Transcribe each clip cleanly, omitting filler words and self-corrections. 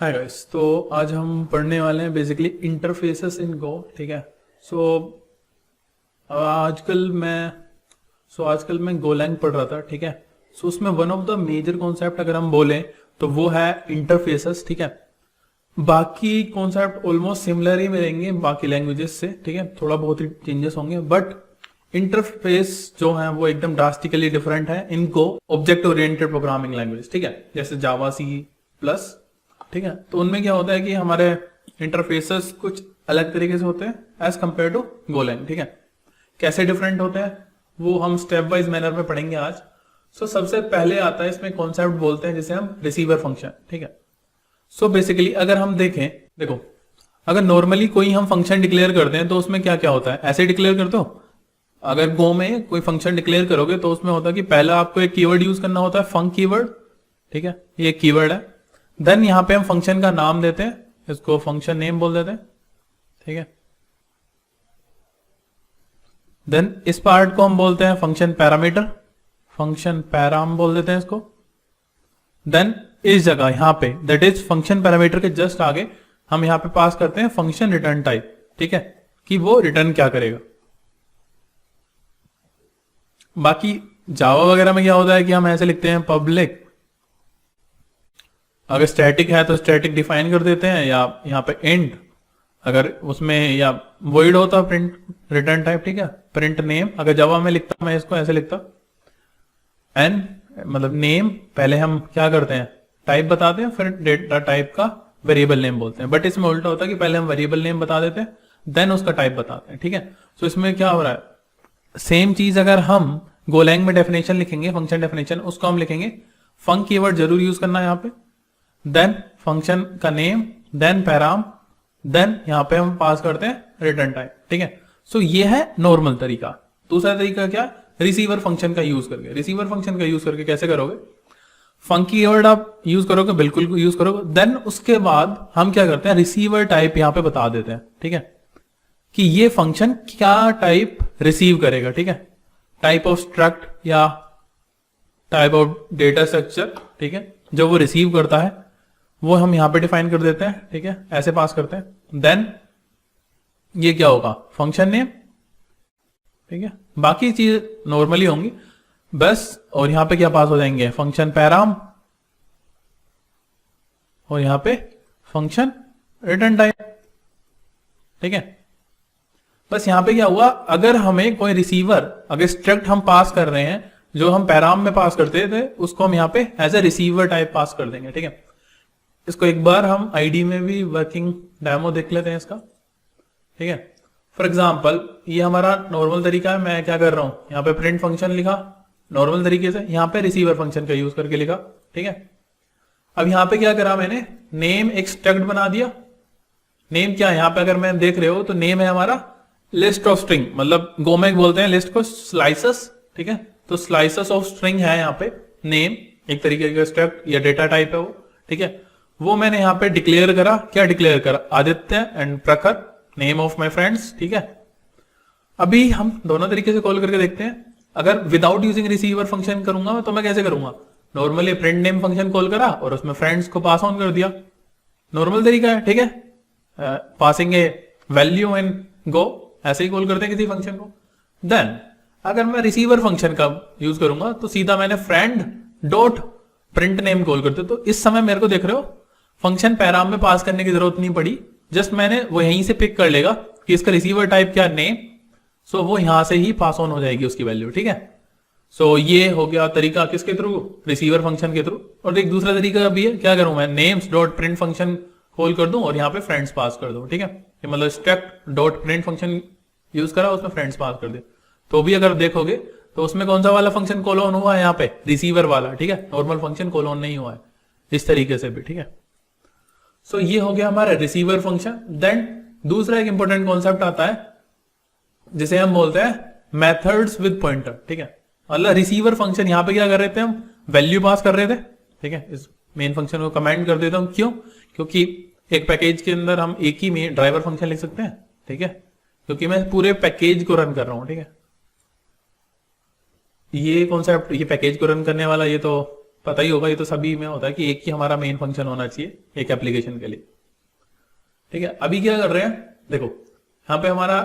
Hi guys, तो आज हम पढ़ने वाले हैं बेसिकली इंटरफेसेस इन गो। ठीक है। सो आजकल मैं आजकल मैं गोलैंग पढ़ रहा था। ठीक है। सो उसमें one of the major concept अगर हम बोलें तो वो है इंटरफेसेस। ठीक है। बाकी कॉन्सेप्ट ऑलमोस्ट सिमिलर ही मिलेंगे बाकी लैंग्वेजेस से। ठीक है। थोड़ा बहुत ही चेंजेस होंगे, बट इंटरफेस जो है वो एकदम ड्रास्टिकली डिफरेंट है इनको ऑब्जेक्ट ओरिएंटेड प्रोग्रामिंग लैंग्वेज। ठीक है। जैसे जावा, सी प्लस। ठीक है। तो उनमें क्या होता है कि हमारे इंटरफेसेस कुछ अलग तरीके से होते हैं एज कंपेयर टू गोलैंग। ठीक है। कैसे डिफरेंट होते हैं वो हम स्टेप वाइज मैनर में पढ़ेंगे आज। सबसे पहले आता है इसमें कॉन्सेप्ट बोलते हैं जिसे हम रिसीवर फंक्शन। ठीक है। बेसिकली अगर हम देखें, देखो, अगर नॉर्मली कोई हम फंक्शन डिक्लेयर करते हैं तो उसमें क्या क्या होता है, ऐसे डिक्लेयर करते हो। अगर गो में कोई फंक्शन डिक्लेयर करोगे तो उसमें होता है कि पहला आपको एक कीवर्ड यूज करना होता है, फंक कीवर्ड। ठीक है। ये कीवर्ड है। देन यहां पे हम फंक्शन का नाम देते हैं, इसको फंक्शन नेम बोल देते हैं। ठीक है। देन इस पार्ट को हम बोलते हैं फंक्शन पैरामीटर, फंक्शन पैराम बोल देते हैं इसको। देन इस जगह यहां पे दैट इज फंक्शन पैरामीटर के जस्ट आगे हम यहां पे पास करते हैं फंक्शन रिटर्न टाइप। ठीक है, कि वो रिटर्न क्या करेगा। बाकी जावा वगैरह में क्या होता है कि हम ऐसे लिखते हैं पब्लिक, अगर स्टैटिक है तो स्टैटिक डिफाइन कर देते हैं, या यहाँ पे इंट अगर उसमें, या वॉइड होता प्रिंट रिटर्न टाइप। ठीक है। प्रिंट नेम अगर जावा में लिखता मैं इसको ऐसे लिखता एन, मतलब नेम पहले हम क्या करते हैं टाइप बताते हैं, फिर डेटा टाइप का वेरिएबल नेम बोलते हैं। बट इसमें उल्टा होता है कि पहले हम वेरिएबल नेम बता देते हैं देन उसका टाइप बताते हैं। ठीक है। इसमें क्या हो रहा है, सेम चीज अगर हम गोलैंग में डेफिनेशन लिखेंगे, फंक्शन डेफिनेशन, उसको हम लिखेंगे फंक कीवर्ड जरूर यूज करना है यहाँ पे, देन फंक्शन का नेम, देन पैराम, देन यहां पे हम पास करते हैं रिटर्न टाइप। ठीक है। ये है नॉर्मल तरीका। दूसरा तरीका क्या, रिसीवर फंक्शन का यूज करके। रिसीवर फंक्शन का यूज करके कैसे करोगे, फंकी कीवर्ड आप यूज करोगे, बिल्कुल यूज करोगे। देन उसके बाद हम क्या करते हैं, रिसीवर टाइप यहां पे बता देते हैं। ठीक है, कि ये फंक्शन क्या टाइप रिसीव करेगा। ठीक है, टाइप ऑफ स्ट्रक्ट या टाइप ऑफ डेटा स्ट्रक्चर। ठीक है, जो वो रिसीव करता है वो हम यहां पे डिफाइन कर देते हैं। ठीक है, ऐसे पास करते हैं। देन ये क्या होगा, फंक्शन नेम। ठीक है, बाकी चीज नॉर्मली होंगी बस। और यहां पे क्या पास हो जाएंगे, फंक्शन पैराम, और यहां पे फंक्शन रिटर्न टाइप। ठीक है, बस यहां पे क्या हुआ, अगर हमें कोई रिसीवर, अगर स्ट्रक्ट हम पास कर रहे हैं जो हम पैराम में पास करते थे, उसको हम यहां पे एज ए रिसीवर टाइप पास कर देंगे। ठीक है, इसको एक बार हम आईडी में भी वर्किंग डेमो देख लेते हैं इसका। ठीक है, फॉर एग्जांपल ये हमारा नॉर्मल तरीका है। मैं क्या कर रहा हूं, यहाँ पे प्रिंट फंक्शन लिखा नॉर्मल तरीके से, यहाँ पे रिसीवर फंक्शन का यूज करके लिखा। ठीक है, अब यहाँ पे क्या करा मैंने, नेम एक स्ट्रक्ट बना दिया। नेम क्या है, यहाँ पे अगर मैं देख रहे हो तो नेम है हमारा लिस्ट ऑफ स्ट्रिंग, मतलब गोमेक बोलते हैं लिस्ट को स्लाइसेस। ठीक है, तो स्लाइसेस ऑफ स्ट्रिंग है यहाँ पे नेम, एक तरीके का स्ट्रक्ट या डेटा टाइप है वो। ठीक है, वो मैंने यहां पे डिक्लेयर करा। क्या डिक्लेयर करा, आदित्य एंड प्रखर, नेम ऑफ माय फ्रेंड्स। ठीक है, अभी हम दोनों तरीके से कॉल करके देखते हैं। अगर विदाउट यूजिंग रिसीवर फंक्शन करूंगा तो मैं कैसे करूंगा, normally print name function call करा और उसमें फ्रेंड्स को पास ऑन कर दिया, नॉर्मल तरीका है। ठीक है, पासिंग ए वैल्यू इन गो, ऐसे ही कॉल करते हैं किसी फंक्शन को। देन अगर मैं रिसीवर फंक्शन का यूज करूंगा तो सीधा मैंने friend dot print name call करते। तो इस समय मेरे को देख रहे हो फंक्शन पैराम में पास करने की जरूरत नहीं पड़ी, जस्ट मैंने वो यहीं से पिक कर लेगा कि इसका रिसीवर टाइप क्या, नेम। वो यहां से ही पास ऑन हो जाएगी उसकी वैल्यू। ठीक है, ये हो गया तरीका किसके थ्रू, रिसीवर फंक्शन के थ्रू। और एक दूसरा तरीका भी है, क्या करूं मैं, names dot print function call कर दूं और यहाँ पे फ्रेंड्स पास कर दूं। ठीक है, मतलब struct dot print function use करा, उसमें फ्रेंड्स पास कर दे। तो भी अगर देखोगे तो उसमें कौन सा वाला फंक्शन कॉल ऑन हुआ है, यहाँ पे रिसीवर वाला। ठीक है, नॉर्मल फंक्शन कॉल ऑन नहीं हुआ है, इस तरीके से भी। ठीक है, ये हो गया हमारा रिसीवर फंक्शन। देन दूसरा एक इंपॉर्टेंट कॉन्सेप्ट आता है जिसे हम बोलते हैं मेथड्स विद पॉइंटर। ठीक है, मतलब रिसीवर फंक्शन यहाँ पे क्या कर रहे थे, हम वैल्यू पास कर रहे थे। ठीक है, इस मेन फंक्शन को कमेंट कर देता हूं, क्यों, क्योंकि एक पैकेज के अंदर हम एक ही में ड्राइवर फंक्शन लिख सकते हैं। ठीक है, क्योंकि मैं पूरे पैकेज को रन कर रहा हूं। ठीक है, ये कॉन्सेप्ट, ये पैकेज को रन करने वाला, ये तो पता ही होगा, ये तो सभी में होता है कि एक ही हमारा मेन फंक्शन होना चाहिए एक एप्लीकेशन के लिए। ठीक है, अभी क्या कर रहे हैं, देखो यहां पे हमारा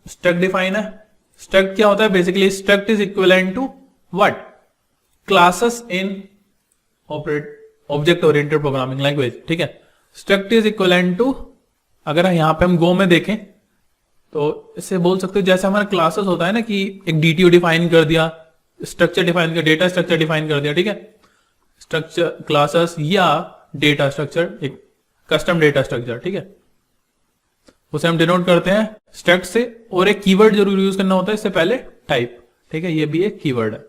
स्ट्रक्ट डिफाइन है। स्ट्रक्ट क्या होता है, basically struct is equivalent to what, classes in object oriented programming language. ठीक है, स्ट्रक्ट इज इक्विवेलेंट टू, अगर यहां पे हम गो में देखें तो इससे बोल सकते हो जैसे हमारा क्लासेस होता है ना, कि एक डीटीओ डिफाइन कर दिया, स्ट्रक्चर डिफाइन कर, डेटा स्ट्रक्चर डिफाइन कर दिया। ठीक है, स्ट्रक्चर क्लासेस या डेटा स्ट्रक्चर, एक कस्टम डेटा स्ट्रक्चर। ठीक है, उसे हम डिनोट करते हैं स्ट्रक्ट से, और एक कीवर्ड जरूर यूज करना होता है इससे पहले, टाइप। ठीक है, ये भी एक कीवर्ड है।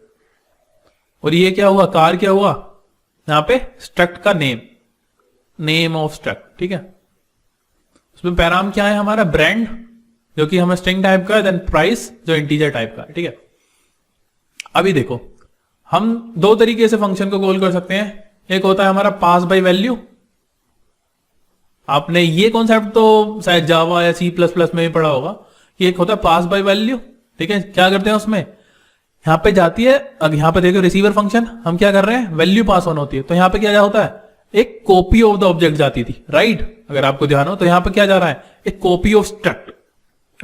और ये क्या हुआ, कार क्या हुआ, यहां पे स्ट्रक्ट का नेम, नेम ऑफ स्ट्रक्ट। ठीक है, उसमें पैराम क्या है हमारा, ब्रांड जो कि हमें स्ट्रिंग टाइप का है, देन प्राइस जो इंटीजर टाइप का है। ठीक है, अभी देखो हम दो तरीके से फंक्शन को कॉल कर सकते हैं। एक होता है हमारा पास बाय वैल्यू, आपने ये कॉन्सेप्ट तो शायद जावा या सी प्लस प्लस में भी पढ़ा होगा कि एक होता है पास बाय वैल्यू। ठीक है, क्या करते हैं उसमें, यहां पे जाती है, अब यहां पे देखो रिसीवर फंक्शन, हम क्या कर रहे हैं, वैल्यू पास ऑन होती है, तो यहां पे क्या होता है, एक कॉपी ऑफ द ऑब्जेक्ट जाती थी, राइट। अगर आपको ध्यान हो तो यहां पे क्या जा रहा है, एक copy of struct,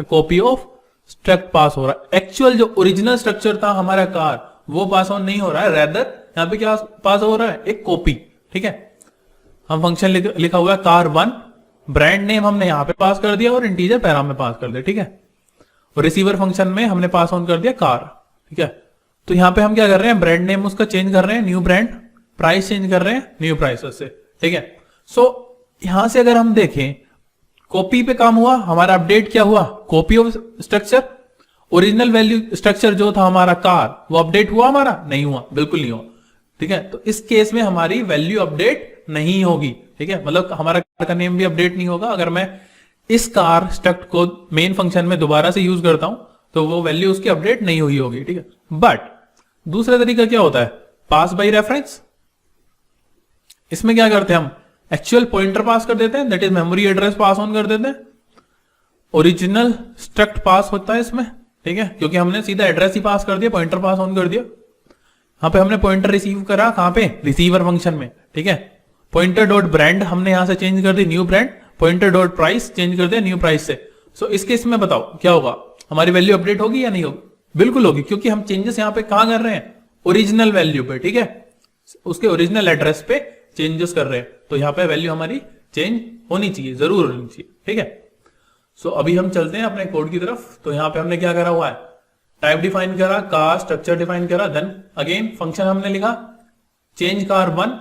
copy of struct pass हो रहा है। एक्चुअल जो ओरिजिनल स्ट्रक्चर था हमारा कार, वो पास ऑन नहीं हो रहा है, रेदर यहां पे क्या पास हो रहा है, एक कॉपी। ठीक है, हम फंक्शन लिखा हुआ है कार 1, ब्रांड नेम हमने यहां पे पास कर दिया और इंटीजर पैराम में पास कर दिया। ठीक है, और रिसीवर फंक्शन में हमने पास ऑन कर दिया कार। ठीक है, तो यहां पे हम क्या कर रहे हैं, ब्रांड नेम उसका चेंज कर रहे हैं, न्यू ब्रांड, प्राइस चेंज कर रहे हैं, न्यू प्राइस से। ठीक है, सो यहां से अगर हम देखें, कॉपी पे काम हुआ, हमारा अपडेट क्या हुआ, copy of structure, original value structure जो था हमारा कार, वो अपडेट हुआ हमारा, नहीं हुआ, बिल्कुल नहीं हुआ। ठीक है, तो इस केस में हमारी वैल्यू अपडेट नहीं होगी। ठीक है, मतलब हमारा कार का नेम भी अपडेट नहीं होगा। अगर मैं इस कार स्ट्रक्ट को मेन फंक्शन में दोबारा से यूज करता हूं तो वो वैल्यू उसकी अपडेट नहीं हुई होगी। ठीक है, बट दूसरा तरीका क्या होता है, पास बाय रेफरेंस। इसमें क्या करते हैं, हम एक्चुअल पॉइंटर पास कर देते हैं, that is memory address pass on कर देते हैं, ओरिजिनल स्ट्रक्ट पास होता है इसमें। ठीक है, क्योंकि हमने सीधा एड्रेस ही पास कर दिया, पॉइंटर पास ऑन कर दिया। यहां पे हमने पॉइंटर रिसीव करा, कहां पे, रिसीवर फंक्शन में। ठीक है, पॉइंटर डॉट ब्रांड हमने यहां से चेंज कर दी new brand, pointer dot price change कर दिया न्यू प्राइस से। सो इस केस में बताओ क्या होगा, हमारी वैल्यू अपडेट होगी या नहीं होगी, बिल्कुल होगी, क्योंकि हम चेंजेस यहां पे कहां कर रहे हैं, ओरिजिनल वैल्यू पे। ठीक है, उसके ओरिजिनल एड्रेस पे चेंजेस कर रहे हैं, तो यहां पे वैल्यू हमारी चेंज होनी चाहिए, जरूर होनी चाहिए। ठीक है, सो अभी हम चलते हैं अपने कोड की तरफ। तो यहां पे हमने क्या करा हुआ है, टाइप डिफाइन करा, कार स्ट्रक्चर डिफाइन करा, देन अगेन फंक्शन हमने लिखा change car 1,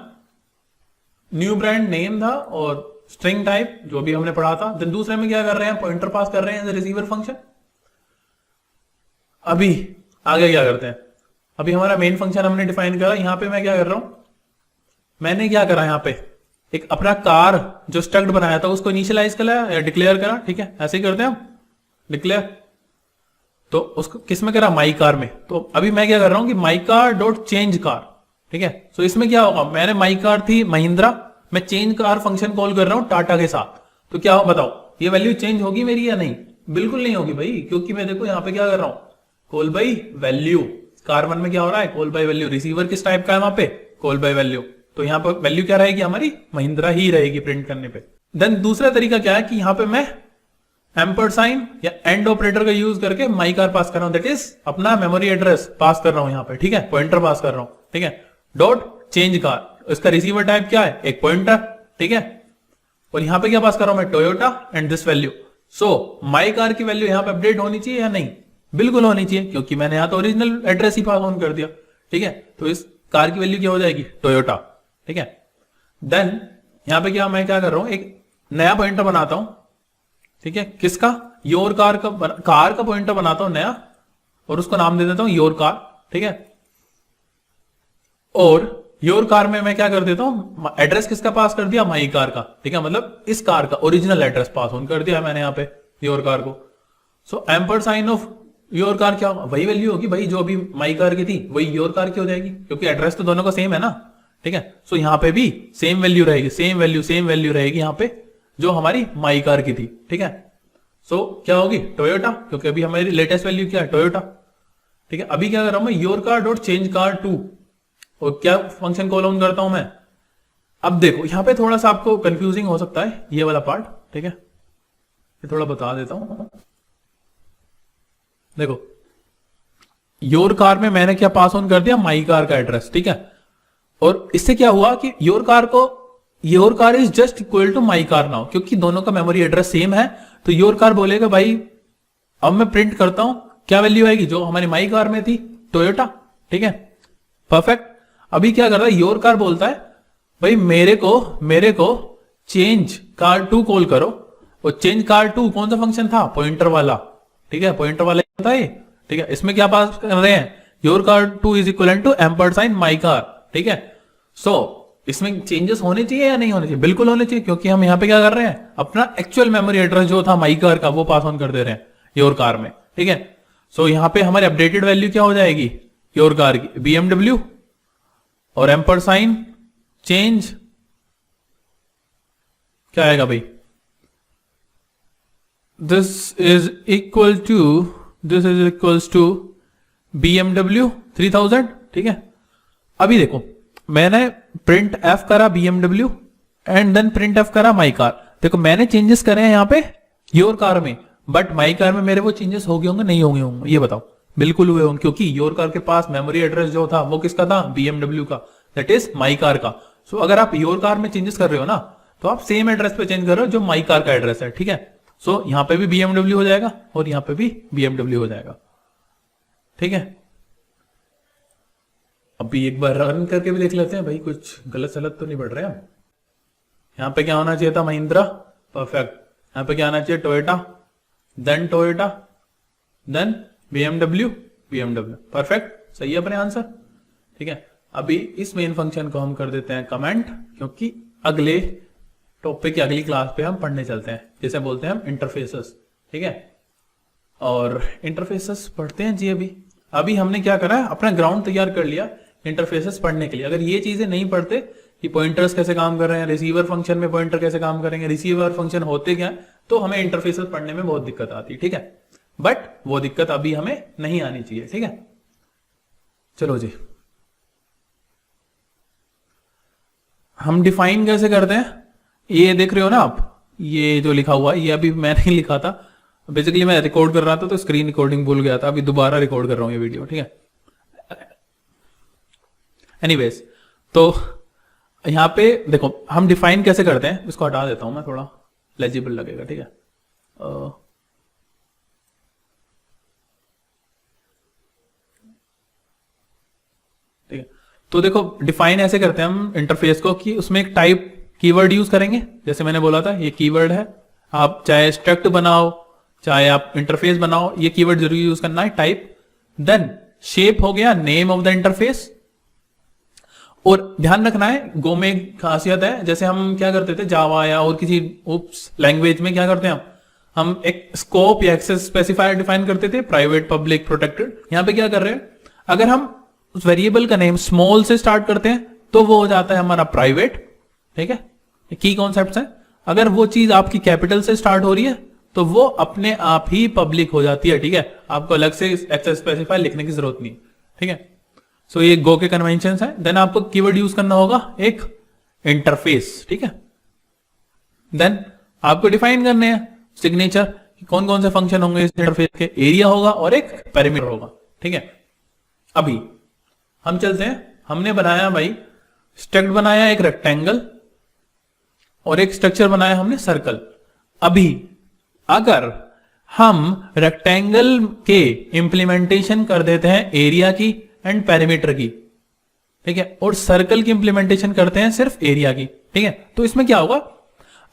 new brand name था और स्ट्रिंग टाइप जो भी हमने पढ़ा था। देन दूसरे में क्या कर रहे हैं, पॉइंटर पास कर रहे हैं रिसीवर फंक्शन। अभी आगे क्या करते हैं, अभी हमारा मेन फंक्शन हमने डिफाइन करा, यहां पे मैं क्या कर रहा हूं, मैंने क्या करा, यहां पे एक अपना कार जो स्ट्रक्ट बनाया था उसको इनिशियलाइज करा या डिक्लेयर करा। ठीक है, ऐसे ही करते हैं हम, डिक्लेयर, तो उसको किस में करा, माई कार में। तो अभी मैं क्या कर रहा हूं कि my car dot change car. ठीक है, तो इसमें क्या होगा, मैंने माई कार थी महिंद्रा, मैं चेंज कार फंक्शन कॉल कर रहा हूं टाटा के साथ, तो क्या हो बताओ, ये वैल्यू चेंज होगी मेरी या नहीं, बिल्कुल नहीं होगी भाई, क्योंकि मैं देखो यहां पे क्या कर रहा हूं, कॉल बाय वैल्यू। कार 1 में क्या हो रहा है, कॉल बाय वैल्यू, रिसीवर किस टाइप का है वहां पे, कॉल बाय वैल्यू, तो यहां पर वैल्यू क्या रहेगी हमारी, महिंद्रा ही रहेगी प्रिंट करने पे। देन दूसरा तरीका क्या है कि यहां पे मैं एम्परसाइन या एंड ऑपरेटर का यूज करके माई कार पास कर रहा हूं, दैट इज अपना मेमोरी एड्रेस पास कर रहा हूं यहां पे। ठीक है, पॉइंटर पास कर रहा हूं। ठीक है, डॉट चेंज कार, इसका रिसीवर टाइप क्या है, एक पॉइंटर। ठीक है, और यहां पे क्या पास कर रहा हूं मैं, Toyota and this value. So my car की वैल्यू यहां पे अपडेट होनी चाहिए या नहीं, बिल्कुल होनी चाहिए, क्योंकि मैंने यहां तो original address he pass on कर दिया। ठीक है, तो इस कार की वैल्यू क्या हो जाएगी, टोयोटा। ठीक है, देन यहां पे क्या मैं क्या कर रहा हूं, एक नया पॉइंटर बनाता हूं। ठीक है, किसका, योर कार का, कार का पॉइंटर बनाता हूं नया, और उसको नाम दे देता हूं योर कार। ठीक है, और योर कार में मैं क्या कर देता हूं, एड्रेस किसका पास कर दिया, माई कार का। ठीक है, मतलब इस कार का ओरिजिनल एड्रेस पास ऑन कर दिया मैंने यहां पे योर कार को। So ampersand of your car क्या होगा, वही वैल्यू होगी भाई जो अभी माई कार की थी, वही योर कार की हो जाएगी, क्योंकि एड्रेस तो दोनों का सेम है ना। ठीक है, सो यहां पे भी सेम वैल्यू रहेगी, सेम वैल्यू रहेगी यहां पे जो हमारी माई कार की थी। ठीक है, सो क्या होगी, टोयोटा, क्योंकि अभी हमारी लेटेस्ट वैल्यू क्या है, टोयोटा। ठीक है, अभी क्या कर रहा हूं मैं, your car dot change car 2, और क्या फंक्शन कॉल ऑन करता हूं मैं। अब देखो यहां पे थोड़ा सा आपको कंफ्यूजिंग हो सकता है ये वाला पार्ट, ठीक है, ये थोड़ा बता देता हूं। देखो योर कार में मैंने क्या पास ऑन कर दिया, माई कार का एड्रेस, ठीक है, और इससे क्या हुआ कि your car is just equal to my car now, क्योंकि दोनों का मेमोरी एड्रेस सेम है। तो योर कार बोलेगा भाई अब मैं प्रिंट करता हूं, क्या वैल्यू आएगी जो हमारी माई कार में थी, टोयोटा, ठीक है, परफेक्ट। अभी क्या कर रहा है, योर कार बोलता है भाई मेरे को चेंज कार टू कॉल करो, और चेंज कार टू कौन सा फंक्शन था, पॉइंटर वाला, ठीक है, पॉइंटर वाला था ये, ठीक है। इसमें क्या पास कर रहे हैं, your car two is equal to ampersand my car, ठीक है। सो इसमें चेंजेस होने चाहिए या नहीं होने चाहिए, बिल्कुल होने चाहिए, क्योंकि हम यहाँ पे क्या कर रहे हैं, अपना एक्चुअल मेमोरी एड्रेस जो था माई कार का वो पास ऑन कर दे रहे हैं योर कार में, ठीक है। सो यहां पे हमारी अपडेटेड वैल्यू क्या हो जाएगी, योर कार की BMW और एम्परसाइन चेंज क्या आएगा भाई, this is equal to BMW 3000, ठीक है। अभी देखो मैंने प्रिंट एफ करा BMW and then print f करा माई कार। देखो मैंने चेंजेस करे हैं यहाँ पे योर कार में, बट माई कार में मेरे वो चेंजेस हो गए होंगे नहीं होंगे, ये बताओ। बिल्कुल हुए होंगे, क्योंकि योर कार के पास मेमोरी एड्रेस जो था वो किसका था, BMW का, दैट इज माई कार का। सो अगर आप योर कार में चेंजेस कर रहे हो ना, तो आप सेम एड्रेस पे चेंज कर रहे हो जो माई कार का एड्रेस है, ठीक है। सो यहां पे भी BMW हो जाएगा और यहां पे भी BMW हो जाएगा, ठीक है। अभी एक बार रन करके भी देख लेते हैं भाई, कुछ गलत सलत तो नहीं बढ़ रहे हैं। यहां पे क्या होना चाहिए था, महिंद्रा, परफेक्ट। यहां पे क्या आना चाहिए, टोयोटा, देन BMW, परफेक्ट, सही है अपने आंसर, ठीक है। अभी इस मेन फंक्शन को हम कर देते हैं कमेंट, क्योंकि अगले टॉपिक की अगली क्लास पे हम पढ़ने चलते हैं, जैसे बोलते हैं हम इंटरफेसेस, ठीक है। और इंटरफेसेस पढ़ते हैं जी। अभी हमने क्या करा, अपना ग्राउंड तैयार कर लिया इंटरफेसेस पढ़ने के लिए। अगर ये चीजें नहीं पढ़ते कि पॉइंटर्स कैसे काम कर रहे हैं, रिसीवर फंक्शन में पॉइंटर कैसे काम करेंगे, रिसीवर फंक्शन होते क्या, तो हमें इंटरफेसेस पढ़ने में बहुत दिक्कत आती है, ठीक है। बट वो दिक्कत अभी हमें नहीं आनी चाहिए, ठीक है। चलो जी, हम डिफाइन कैसे करते हैं, ये देख रहे हो ना आप, ये जो लिखा हुआ है ये अभी मैंने लिखा था, बेसिकली मैं रिकॉर्ड कर रहा था तो स्क्रीन रिकॉर्डिंग भूल गया था, अभी दोबारा रिकॉर्ड कर रहा हूं ये वीडियो, ठीक है। एनीवेज, तो यहां पे देखो हम डिफाइन कैसे करते हैं, इसको हटा देता हूं मैं, थोड़ा लेजिबल लगेगा, ठीक है। ठीक है, तो देखो डिफाइन ऐसे करते हैं हम इंटरफेस को कि उसमें एक टाइप कीवर्ड यूज करेंगे, जैसे मैंने बोला था ये कीवर्ड है, आप चाहे स्ट्रक्ट बनाओ चाहे आप इंटरफेस बनाओ, ये कीवर्ड जरूर यूज करना है, टाइप। देन शेप हो गया, नेम ऑफ द इंटरफेस। और ध्यान रखना है, गो में खासियत है, जैसे हम क्या करते थे जावा या और किसी उप्स लैंग्वेज में क्या करते हैं हम एक स्कोप या एक्सेस स्पेसिफायर डिफाइन करते थे, प्राइवेट, पब्लिक, प्रोटेक्टेड। यहां पे क्या कर रहे हैं, अगर हम उस वेरिएबल का नेम स्मॉल से स्टार्ट करते हैं तो वो हो जाता है हमारा प्राइवेट, ठीक है, की कॉन्सेप्ट है। अगर वो चीज आपकी कैपिटल से स्टार्ट हो रही है तो वो अपने आप ही पब्लिक हो जाती है, ठीक है, आपको अलग से एक्सेस स्पेसिफायर लिखने की जरूरत नहीं, ठीक है। सो ये गो के कन्वेंशन है। देन आपको कीवर्ड यूज करना होगा एक इंटरफेस, ठीक है। देन आपको डिफाइन करने हैं सिग्नेचर, कौन कौन से फंक्शन होंगे इस इंटरफेस के, एरिया होगा और एक पेरीमीटर होगा, ठीक है। अभी हम चलते हैं, हमने बनाया भाई स्ट्रक्ट बनाया एक रेक्टेंगल और एक स्ट्रक्चर बनाया हमने सर्कल। अभी अगर हम रेक्टेंगल के इंप्लीमेंटेशन कर देते हैं एरिया की एंड पेरीमीटर की, ठीक है, और सर्कल की इंप्लीमेंटेशन करते हैं सिर्फ एरिया की, ठीक है, तो इसमें क्या होगा,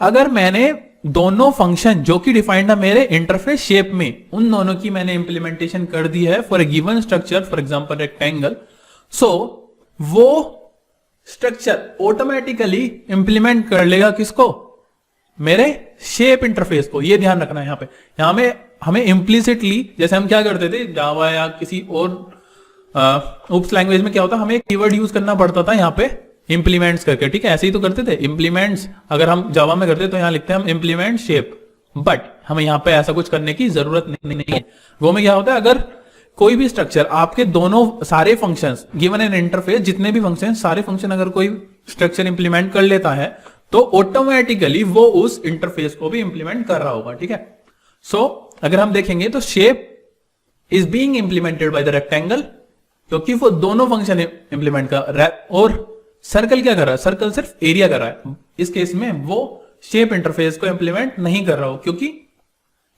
अगर मैंने दोनों फंक्शन जो कि डिफाइंड है मेरे इंटरफेस शेप में, उन दोनों की मैंने इंप्लीमेंटेशन कर दी है for a given structure, for example rectangle, so वो स्ट्रक्चर ऑटोमेटिकली इंप्लीमेंट कर लेगा किसको, मेरे शेप इंटरफेस को। ये ध्यान रखना है यहां पे, यहां में हमें इम्प्लिसिटली, जैसे हम क्या करते थे जावा या किसी और उप्स लैंग्वेज में क्या होता, हमें कीवर्ड यूज करना पड़ता था यहाँ पे इंप्लीमेंट्स करके, ठीक है, ऐसे ही तो करते थे इंप्लीमेंट्स। अगर हम जावा में करते तो यहाँ लिखते हैं हम इंप्लीमेंट शेप, बट हमें यहाँ पे ऐसा कुछ करने की जरूरत नहीं है। वो में क्या होता है, अगर कोई भी स्ट्रक्चर आपके दोनों सारे फंक्शंस गिवन इन इंटरफेस, जितने भी फंक्शन, सारे फंक्शन अगर कोई स्ट्रक्चर इंप्लीमेंट कर लेता है तो ऑटोमेटिकली वो उस इंटरफेस को भी इंप्लीमेंट कर रहा होगा, ठीक है। सो अगर हम देखेंगे तो shape is being implemented by the rectangle, क्योंकि वो दोनों फंक्शन इंप्लीमेंट कर रहा है। और सर्कल क्या कर रहा है? सर्कल सिर्फ एरिया कर रहा है। इस केस में वो शेप इंटरफेस को इंप्लीमेंट नहीं कर रहा हो, क्योंकि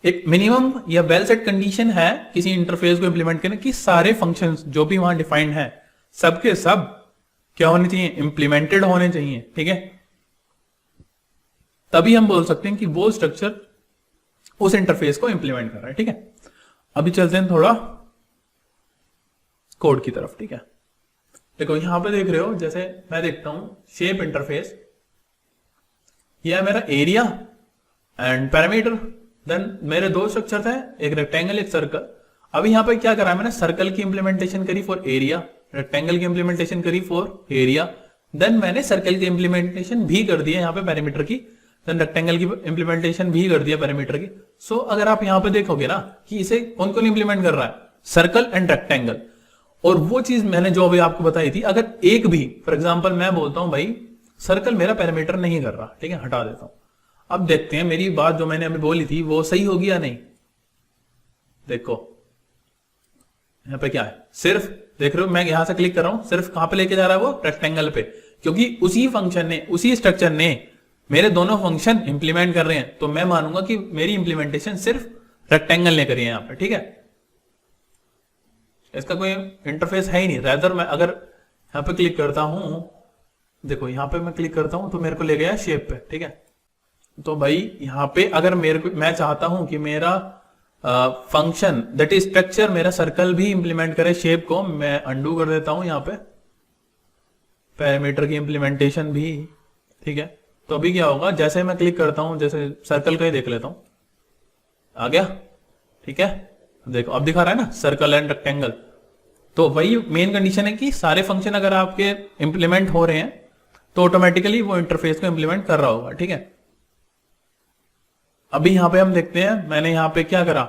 एक मिनिमम या वेल सेट कंडीशन है किसी इंटरफेस को इंप्लीमेंट करने की, सारे फंक्शंस जो भी वहां डिफाइंड है सबके सब क्या होने चाहिए? इंप्लीमेंटेड होने चाहिए, ठीक है। तभी हम बोल सकते हैं कि वो स्ट्रक्चर उस इंटरफेस को इंप्लीमेंट कर रहा है, ठीक है। अभी चलते हैं थोड़ा कोड की तरफ, ठीक है। देखो यहां पे देख रहे हो, जैसे मैं देखता हूं शेप इंटरफेस, यह है मेरा एरिया एंड पैरामीटर, देन मेरे दो स्ट्रक्चर थे, एक रेक्टेंगल एक सर्कल। अभी यहां पे क्या करा है मैंने? सर्कल की इंप्लीमेंटेशन करी फॉर एरिया, रेक्टेंगल की इंप्लीमेंटेशन करी फॉर एरिया, देन मैंने सर्कल की इंप्लीमेंटेशन भी कर दी है यहाँ पे पैरामीटर की, देन रेक्टेंगल की इंप्लीमेंटेशन भी कर दिया पैरामीटर की। सो अगर आप यहां पे देखोगे ना कि इसे कौन कौन इंप्लीमेंट कर रहा है? Circle and rectangle. और वो चीज मैंने जो अभी आपको बताई थी, अगर एक भी, फॉर एग्जांपल मैं बोलता हूं भाई सर्कल मेरा पैरामीटर नहीं कर रहा, ठीक है, हटा देता हूं। अब देखते हैं मेरी बात जो मैंने अभी बोली थी वो सही होगी या नहीं। देखो यहां पे क्या है, सिर्फ देख रहे हो मैं यहां से क्लिक कर रहा हूं, सिर्फ कहां पे लेके जा रहा है? वो रेक्टेंगल पे, क्योंकि उसी फंक्शन ने, उसी स्ट्रक्चर ने मेरे दोनों फंक्शन इंप्लीमेंट कर रहे हैं, तो मैं मानूंगा कि मेरी इंप्लीमेंटेशन सिर्फ रेक्टेंगल ने करी है यहां पे, ठीक है। इसका कोई इंटरफेस है ही नहीं। रैदर मैं अगर यहां पे क्लिक करता हूं, देखो यहां पे मैं क्लिक करता हूं तो मेरे को ले गया शेप पे, ठीक है। तो भाई यहां पे अगर मेरे को, मैं चाहता हूं कि मेरा फंक्शन दैट इज स्ट्रक्चर, मेरा सर्कल भी इंप्लीमेंट करे शेप को, मैं अंडू कर देता हूं यहां पे पैरामीटर की इंप्लीमेंटेशन भी, ठीक है। तो अभी क्या होगा, जैसे मैं क्लिक करता हूं, जैसे सर्कल का ही देख लेता हूं, आ गया, ठीक है। देखो अब दिखा रहा है ना सर्कल एंड रेक्टेंगल। तो वही मेन कंडीशन है कि सारे फंक्शन अगर आपके इंप्लीमेंट हो रहे हैं तो ऑटोमेटिकली वो इंटरफेस को इंप्लीमेंट कर रहा होगा, ठीक है। अभी यहां पे हम देखते हैं, मैंने यहां पे क्या करा,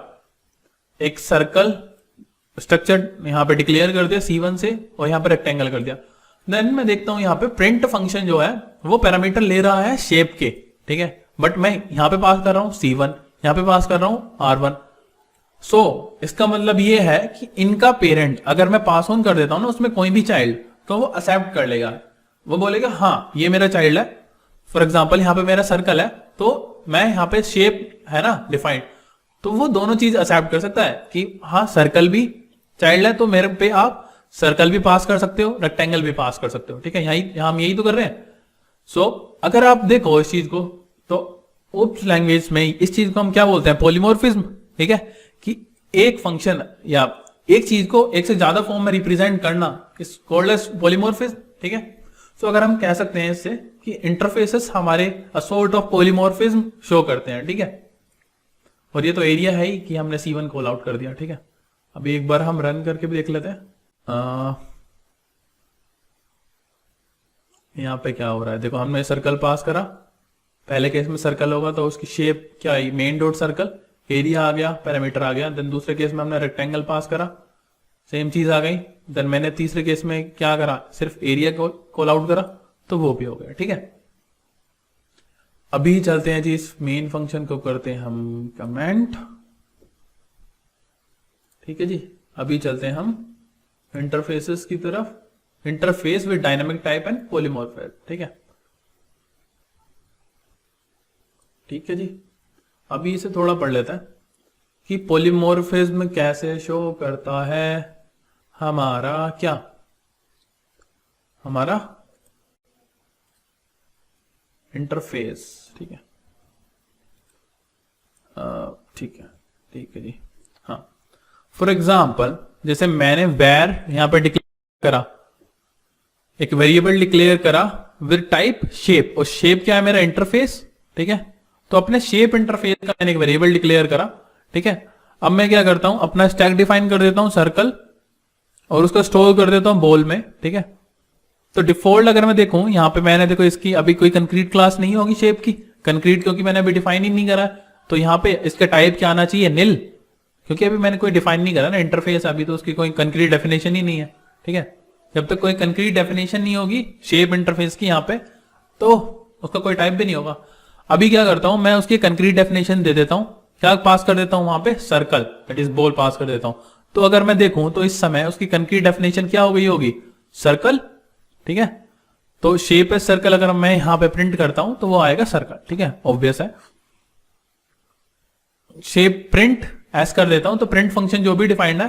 एक सर्कल स्ट्रक्चर यहां पे डिक्लेयर कर दिया C1 से, और यहां पे रेक्टेंगल कर दिया। देन मैं देखता हूं यहां पे प्रिंट फंक्शन जो है वो पैरामीटर ले रहा है शेप के, ठीक है, बट मैं यहां पे पास कर रहा हूं C1, यहां पे पास कर रहा हूं R1। सो इसका मतलब ये है कि इनका पेरेंट अगर मैं पास ऑन कर देता हूं ना उसमें कोई भी चाइल्ड, तो वो एक्सेप्ट कर लेगा, वो बोलेगा हाँ ये मेरा चाइल्ड है। फॉर एग्जाम्पल यहाँ पे मेरा सर्कल है, तो मैं यहाँ पे शेप है ना डिफाइंड, तो वो दोनों चीज एक्सेप्ट कर सकता है कि हाँ सर्कल भी चाइल्ड है, तो मेरे पे आप सर्कल भी पास कर सकते हो, रेक्टेंगल भी पास कर सकते हो, ठीक है। यहाँ हम यही तो कर रहे हैं। सो अगर आप देखो इस चीज को, तो ओप्स लैंग्वेज में इस चीज को हम क्या बोलते हैं? पॉलीमॉर्फिज्म, ठीक है, कि एक फंक्शन या एक चीज को एक से ज्यादा फॉर्म में रिप्रेजेंट करना इज कॉल्ड एज पॉलीमॉर्फिज्म, ठीक है। सो अगर हम कह सकते हैं इससे कि इंटरफेसेस हमारे a sort of polymorphism show करते हैं, ठीक है। और ये तो एरिया है ही कि हमने C1 कॉल आउट कर दिया, ठीक है। अभी एक बार हम रन करके भी देख लेते हैं यहाँ पे क्या हो रहा है। देखो हमने सर्कल पास करा, पहले केस में सर्कल होगा तो उसकी शेप क्या आई? मेन डॉट सर्कल, एरिया आ गया, पैरामीटर आ गया। देन दूसरे केस में हमने रेक्टेंगल पास करा, सेम चीज आ गई। देन मैंने तीसरे केस में क्या करा? सिर्फ एरिया को कॉल आउट करा, तो वो भी हो गया, ठीक है। अभी चलते हैं जी इस मेन फंक्शन को करते हैं हम कमेंट, ठीक है जी। अभी चलते हैं हम इंटरफेसेस की तरफ, interface with dynamic type and polymorphism, ठीक है, ठीक है जी। अभी इसे थोड़ा पढ़ लेते हैं कि पॉलीमॉर्फिज्म कैसे शो करता है हमारा क्या, हमारा इंटरफेस, ठीक है, ठीक है जी। हाँ, फॉर एग्जाम्पल जैसे मैंने वैर यहां पर डिक्लेयर करा, एक वेरिएबल डिक्लेयर करा विद टाइप शेप, और शेप क्या है? मेरा इंटरफेस, ठीक है। तो अपने शेप इंटरफेस का मैंने एक वेरिएबल डिक्लेयर करा, ठीक है। अब मैं क्या करता हूं, अपना स्टैक डिफाइन कर देता हूं सर्कल, और उसको स्टोर कर देता हूं बॉल में, ठीक है। तो डिफॉल्ट अगर मैं देखूं यहां पे मैंने देखो इसकी अभी कोई कंक्रीट क्लास नहीं होगी शेप की, कंक्रीट क्योंकि मैंने अभी डिफाइन ही नहीं करा, तो यहां पे इसका टाइप क्या आना चाहिए? निल, क्योंकि अभी मैंने कोई डिफाइन नहीं करा ना इंटरफेस, अभी तो उसकी कोई कंक्रीट डेफिनेशन ही नहीं है। ठीक है, जब तक कोई कंक्रीट डेफिनेशन नहीं होगी शेप इंटरफेस की यहाँ पे, तो उसका कोई टाइप भी नहीं होगा। अभी क्या करता हूं मैं, उसकी कंक्रीट डेफिनेशन दे देता हूं, क्या पास कर देता हूं वहां पे, circle, that is ball pass कर देता हूं। तो अगर मैं देखूं तो इस समय उसकी कंक्रीट डेफिनेशन क्या हो गई होगी, सर्कल। ठीक है, तो शेप एज सर्कल अगर मैं यहां पे प्रिंट करता हूं तो वो आएगा सर्कल। ठीक है, ऑब्वियस है। शेप प्रिंट एज कर देता हूं तो प्रिंट फंक्शन जो भी डिफाइंड है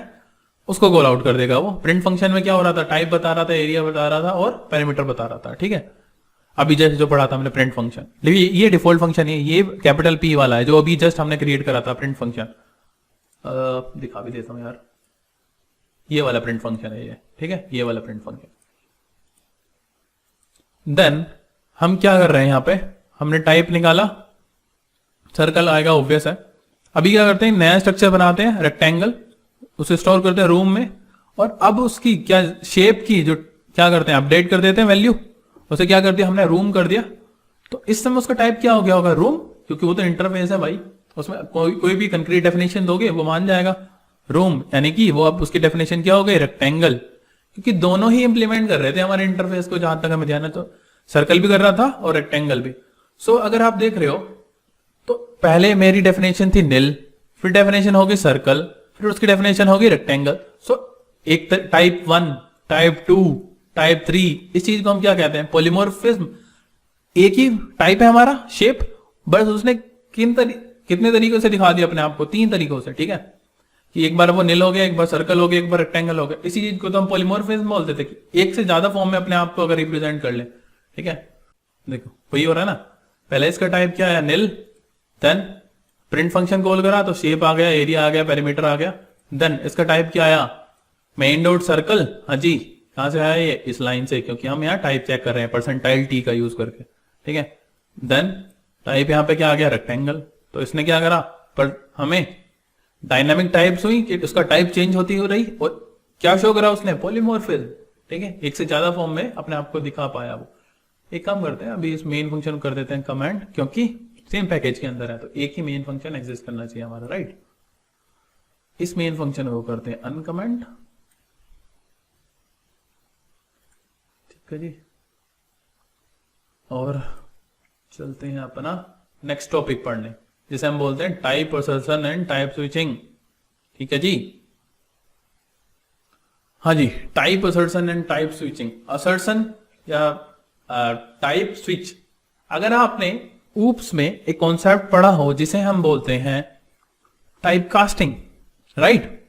उसको कॉल आउट कर देगा वो। प्रिंट फंक्शन में क्या हो रहा था, टाइप बता रहा था, एरिया बता रहा था और पैरामीटर बता रहा था। ठीक है, अभी जैसे जो पढ़ा था हमने प्रिंट फंक्शन, ये डिफॉल्ट फंक्शन है, ये कैपिटल पी वाला है जो अभी जस्ट हमने क्रिएट करा था प्रिंट फंक्शन। दिखा भी देता हूं यार, ये वाला प्रिंट फंक्शन है ये। ठीक है, ये वाला प्रिंट फंक्शन। देन हम क्या कर रहे हैं, यहां पे हमने टाइप निकाला, सर्कल आएगा, ऑब्वियस है। अभी क्या करते हैं, नया स्ट्रक्चर बनाते हैं रेक्टेंगल, उसे स्टोर करते हैं रूम में, और अब उसकी क्या शेप की जो क्या करते हैं, अपडेट कर देते हैं वैल्यू। उसे क्या कर दिया हमने, रूम कर दिया। तो इस समय उसका टाइप क्या हो गया होगा, रूम, क्योंकि वो तो इंटरफेस है भाई, उसमें कोई भी कंक्रीट डेफिनेशन दोगे वो मान जाएगा रूम, यानी कि वो अब उसकी डेफिनेशन क्या हो गई, रेक्टेंगल। क्योंकि दोनों ही इंप्लीमेंट कर रहे थे हमारे इंटरफेस को, जहां तक हमें ध्यान है, तो सर्कल भी कर रहा था और रेक्टेंगल भी। सो अगर आप देख रहे हो तो पहले मेरी डेफिनेशन थी नील, फिर डेफिनेशन होगी सर्कल, फिर उसकी डेफिनेशन होगी रेक्टेंगल। सो एक टाइप 1, टाइप 2, टाइप 3, इस चीज को हम क्या कहते हैं, पॉलीमॉर्फिज्म। एक ही टाइप है हमारा शेप, बस उसने कितने तरीकों से दिखा दिया अपने आप को, 3 तरीकों से। ठीक है, कि एक बार वो नील हो गया, एक बार सर्कल हो गया, एक बार रेक्टेंगल हो गया। इसी चीज को तो हम पॉलीमॉर्फिज्म बोलते थे, कि एक से ज्यादा फॉर्म में अपने आप को अगर रिप्रेजेंट कर ले। ठीक है, देखो वही हो रहा है ना, पहले इसका टाइप क्या है, नील, देन प्रिंट फंक्शन कॉल करा तो शेप आ गया, एरिया आ गया, पेरीमीटर आ गया। देन इसका टाइप क्या आया, मेन डॉट सर्कल। हाँ जी, कहां से आया ये, इस लाइन से, क्योंकि हम यहाँ टाइप चेक कर रहे हैं परसेंटाइल टी का यूज करके। ठीक है, देन टाइप यहाँ पे क्या आ गया, रेक्टेंगल। तो इसने क्या करा, पर हमें डायनामिक टाइप्स हुई कि उसका टाइप चेंज होती हो रही, और क्या शो करा उसने, पॉलीमॉर्फिज्म। ठीक है, एक से ज्यादा फॉर्म में अपने आप को दिखा पाया वो। एक काम करते हैं, अभी इस मेन फंक्शन कर देते हैं कमेंट, क्योंकि सेम पैकेज के अंदर है तो एक ही मेन फंक्शन एग्जिस्ट करना चाहिए हमारा, राइट। इस मेन फंक्शन को करते हैं अनकमेंट। ठीक है जी, और चलते हैं अपना नेक्स्ट टॉपिक पढ़ने, जिसे हम बोलते हैं type assertion and type switching. ठीक है जी, हाँ जी, type assertion and type switching. Assertion या टाइप स्विच, अगर आपने ऊप्स में एक कॉन्सेप्ट पढ़ा हो जिसे हम बोलते हैं टाइप कास्टिंग, राइट,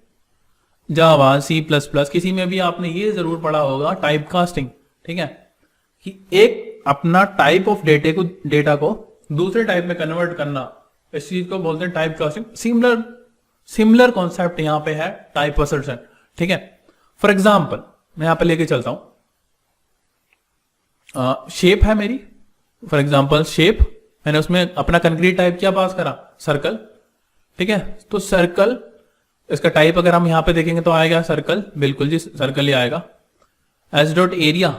जावा, C++, किसी में भी आपने ये जरूर पढ़ा होगा टाइप कास्टिंग। ठीक है, कि एक अपना टाइप ऑफ डेटा को दूसरे टाइप में कन्वर्ट करना, इस चीज को बोलते हैं टाइप कास्टिंग। सिमिलर कॉन्सेप्ट यहां पे है टाइप असर्शन। ठीक है, फॉर एग्जाम्पल मैं यहां पे लेके चलता हूं, शेप है मेरी, फॉर एग्जाम्पल शेप, मैंने उसमें अपना कंक्रीट टाइप क्या पास करा, सर्कल। ठीक है, तो सर्कल, इसका टाइप अगर हम यहां पे देखेंगे तो आएगा सर्कल, बिल्कुल जी सर्कल ही आएगा। एस डॉट एरिया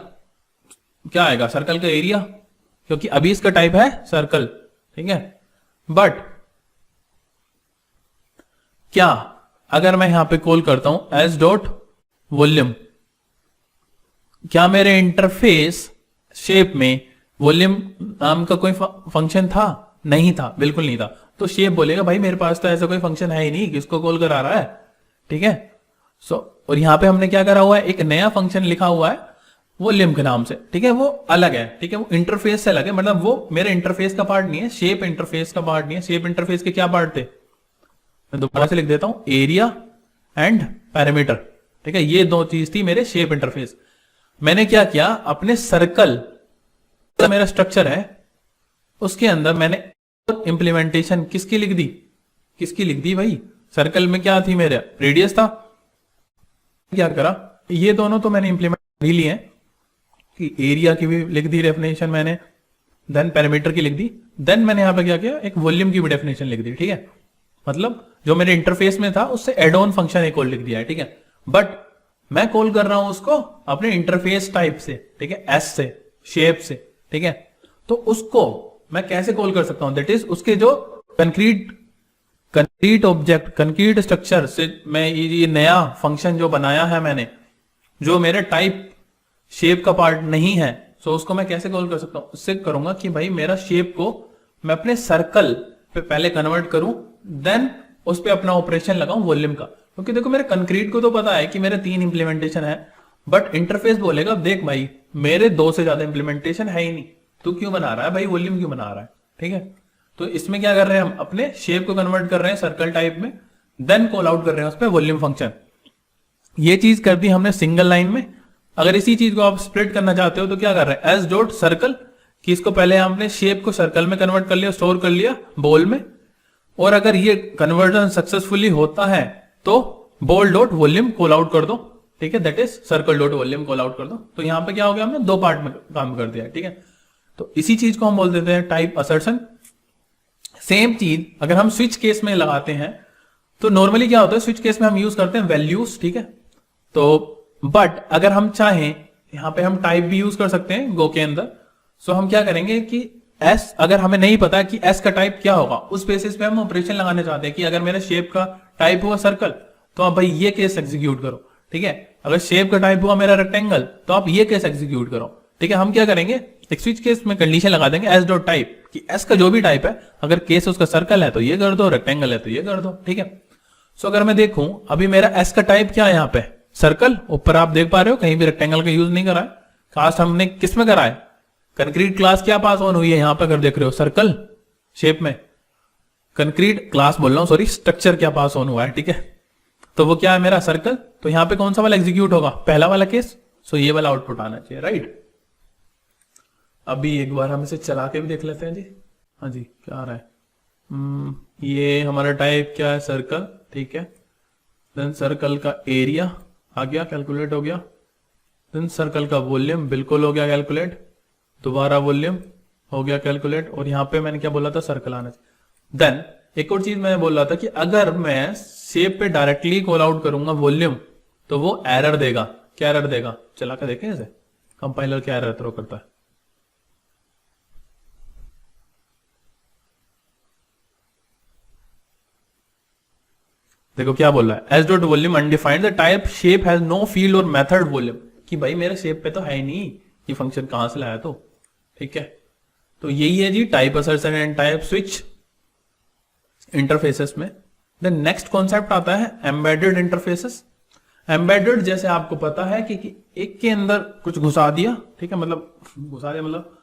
क्या आएगा, सर्कल का एरिया, क्योंकि अभी इसका टाइप है सर्कल। ठीक है, बट क्या अगर मैं यहां पे कॉल करता हूं एस डॉट वॉल्यूम, क्या मेरे इंटरफेस शेप में वॉल्यूम नाम का कोई फंक्शन था, नहीं था, बिल्कुल नहीं था। तो शेप बोलेगा भाई मेरे पास तो ऐसा कोई फंक्शन है ही नहीं, किसको कॉल करा रहा है। ठीक है, और यहां पे हमने क्या करा हुआ है, एक नया फंक्शन लिखा हुआ है वॉल्यूम के नाम से। ठीक है, वो अलग है, ठीक है, वो इंटरफेस से अलग है, मतलब वो मेरे इंटरफेस का पार्ट नहीं है, शेप इंटरफेस का पार्ट नहीं है। शेप इंटरफेस के क्या पार्ट थे, मैं दोबारा से लिख देता हूं, एरिया एंड पैरामीटर। ठीक है, ये 2 चीज थी मेरे शेप इंटरफेस। मैंने क्या किया, अपने सर्कल का मेरा स्ट्रक्चर है उसके अंदर मैंने इंप्लीमेंटेशन किसकी लिख दी भाई, सर्कल में क्या थी, मेरा रेडियस था। क्या करा, ये दोनों तो मैंने इंप्लीमेंट ही लिए हैं, कि एरिया की भी लिख दी डेफिनेशन मैंने, देन पैरामीटर की लिख दी, देन मैंने यहां पे क्या किया, एक वॉल्यूम की भी डेफिनेशन लिख दी। ठीक है, मतलब जो मेरे इंटरफेस में था उससे एड ऑन फंक्शन एक और लिख दिया है। ठीक है, बट मैं कॉल कर रहा हूं उसको अपने इंटरफेस टाइप से। ठीक है, एस से, शेप से। ठीक है, तो उसको मैं कैसे कॉल कर सकता हूं, दैट इज उसके जो concrete concrete object, concrete structure से मैं ये नया फंक्शन जो बनाया है मैंने, जो मेरे टाइप शेप का पार्ट नहीं है, सो उसको मैं कैसे कॉल कर सकता हूं? उससे करूंगा कि भाई मेरा शेप को मैं अपने सर्कल पे पहले कन्वर्ट करूं, देन उस पे अपना ऑपरेशन लगाऊं वॉल्यूम का। क्योंकि देखो मेरे कंक्रीट को तो पता है कि मेरे 3 इंप्लीमेंटेशन है, बट इंटरफेस बोलेगा देख भाई मेरे 2 से ज्यादा इंप्लीमेंटेशन है ही नहीं, तू क्यों बना रहा है भाई, वॉल्यूम क्यों बना रहा है? ठीक है, तो इसमें क्या कर रहे हैं हम, अपने शेप को कन्वर्ट कर रहे हैं सर्कल टाइप में, देन कॉल आउट कर रहे हैं उस पर वॉल्यूम फंक्शन। ये चीज कर दी हमने सिंगल लाइन में। अगर इसी चीज को आप स्प्लिट करना चाहते हो तो क्या कर रहे हैं, एस डॉट सर्कल, कि इसको पहले हमने शेप को सर्कल में कन्वर्ट कर लिया, स्टोर कर लिया बॉल में, और अगर ये कन्वर्जन सक्सेसफुली होता है तो ball dot volume call out कर दो। ठीक है, that is circle dot volume call out कर दो। तो यहां पे क्या हो गया, हमने 2 पार्ट में काम कर दिया। ठीक है, तो इसी चीज को हम बोल देते हैं टाइप असर्शन। सेम चीज अगर हम स्विच केस में लगाते हैं तो नॉर्मली क्या होता है, स्विच केस में हम यूज करते हैं वैल्यूज। ठीक है, तो बट अगर हम चाहें यहां पे हम टाइप भी यूज कर सकते हैं गो के अंदर। सो हम क्या करेंगे कि एस, अगर हमें नहीं पता कि एस का टाइप क्या होगा, उस बेसिस पे हम ऑपरेशन लगाने चाहते हैं कि अगर मेरे शेप का टाइप हुआ सर्कल तो आप भाई ये केस एग्जीक्यूट करो। ठीक है, अगर शेप का टाइप हुआ मेरा रेक्टेंगल तो आप ये केस एग्जीक्यूट करो। ठीक है, हम क्या करेंगे, एक स्विच केस में कंडीशन लगा देंगे एस डॉट टाइप, कि एस का जो भी टाइप है, अगर केस उसका सर्कल है तो ये कर दो, रेक्टेंगल है तो ये कर दो। ठीक है, सो अगर मैं देखूं अभी मेरा एस का टाइप क्या है, यहां पे सर्कल, ऊपर आप देख पा रहे हो कहीं भी रेक्टेंगल का यूज नहीं करा है। कास्ट हमने किस में करा है, कंक्रीट क्लास क्या पास ऑन हुई है, यहां पर अगर देख रहे हो सर्कल शेप में, कंक्रीट क्लास बोल रहा हूं सॉरी, स्ट्रक्चर क्या पास ऑन हुआ है। ठीक है, तो वो क्या है मेरा सर्कल, तो यहां पे कौन सा वाला एग्जीक्यूट होगा, पहला वाला केस। सो ये वाला आउटपुट आना चाहिए, राइट। अभी एक बार हम इसे चला के भी देख लेते हैं जी। हाँ जी, क्या आ रहा है, ये हमारा टाइप क्या है, सर्कल। ठीक है, देन सर्कल का एरिया आ गया, कैलकुलेट हो गया। देन सर्कल का वॉल्यूम बिल्कुल हो गया कैलकुलेट, दोबारा वॉल्यूम हो गया कैलकुलेट, और यहां पे मैंने क्या बोला था, सर्कल आना चाहिए। देन एक और चीज मैं बोल रहा था कि अगर मैं शेप पे डायरेक्टली कॉल आउट करूंगा वॉल्यूम तो वो एरर देगा। क्या एरर देगा, चला कर देखें इसे, कंपाइलर क्या एरर थ्रो करता है। देखो क्या बोल रहा है, S dot volume undefined, the type shape has know field और मेथड वॉल्यूम, कि भाई मेरे शेप पे तो है ही नहीं, ये फंक्शन कहां से लाया तो। ठीक है, तो यही है जी type assertion and type switch interfaces में। देन नेक्स्ट कॉन्सेप्ट आता है एम्बेडेड इंटरफेसेस। एम्बेडेड जैसे आपको पता है कि एक के अंदर कुछ घुसा दिया, ठीक है, मतलब घुसा दिया मतलब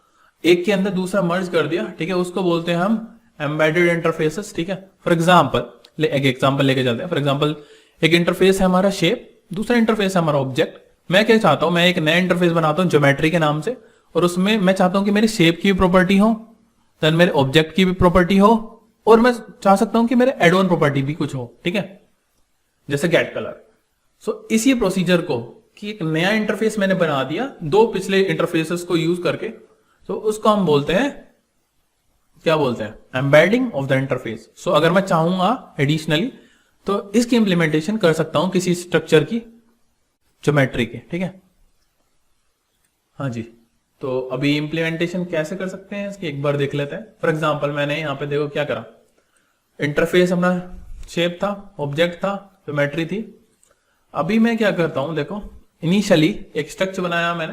एक के अंदर दूसरा मर्ज कर दिया। ठीक है, उसको बोलते हैं हम एम्बेडेड इंटरफेसेस। ठीक है, फॉर एग्जाम्पल एक एग्जांपल लेके चलते हैं। फॉर एग्जांपल एक इंटरफेस है हमारा शेप, दूसरा इंटरफेस है हमारा ऑब्जेक्ट। मैं क्या चाहता हूं, मैं एक नया इंटरफेस बनाता हूं ज्योमेट्री के नाम से, और उसमें मैं चाहता हूं कि मेरे शेप की भी प्रॉपर्टी हो, देन मेरे ऑब्जेक्ट की भी प्रॉपर्टी हो, और मैं चाह सकता हूं कि मेरे एड ऑन प्रॉपर्टी भी कुछ हो। ठीक है, जैसे गेट कलर। सो इसी प्रोसीजर को कि एक नया इंटरफेस मैंने बना दिया 2 पिछले इंटरफेसेस को यूज करके, तो उसको हम बोलते हैं, क्या बोलते हैं, एम्बेडिंग ऑफ द इंटरफेस। सो अगर मैं चाहूंगा एडिशनली तो इसकी इंप्लीमेंटेशन कर सकता हूं किसी स्ट्रक्चर की ज्योमेट्री के। ठीक है, हाँ जी, तो अभी इंप्लीमेंटेशन कैसे कर सकते हैं इसकी एक बार देख लेते हैं। फॉर एग्जांपल मैंने यहां पे देखो क्या करा, इंटरफेस हमारा शेप था, ऑब्जेक्ट था, ज्योमेट्री थी। अभी मैं क्या करता हूं, देखो इनिशियली एक स्ट्रक्चर बनाया मैंने